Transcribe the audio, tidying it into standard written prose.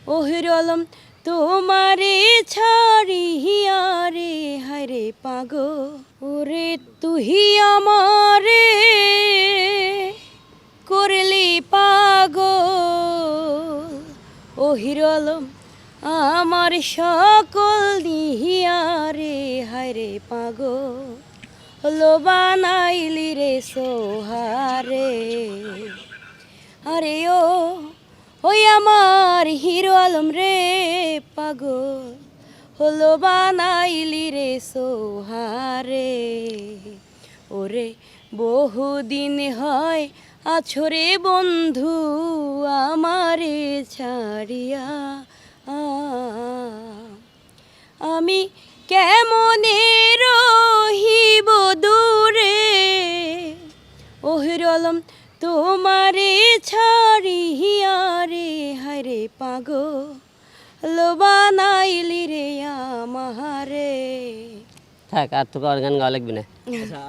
ওহিরলম তোমারে ছাড়িয়া রে হায়রে পাগো ওরে তুহি আমারে করলি পাগল ওহিরলম আমার সকল নিহিয়া রে হায়রে পাগল হলো বানাইলি রে সোহারে আরে ও ওই আমার হিরো আলম রে পাগল হলো বানাইলি রে সোহারে ওরে বহুদিন হয় আছরে বন্ধু আমারে ছাড়িয়া আমি কেমনে রহিব দূরে ওহিরলম তোমারে ছাড়িয়া রে হায়রে পাগল বানাইলি রে আমারে। থাক, আর তোকে আর গান গাওয়া লাগবে না।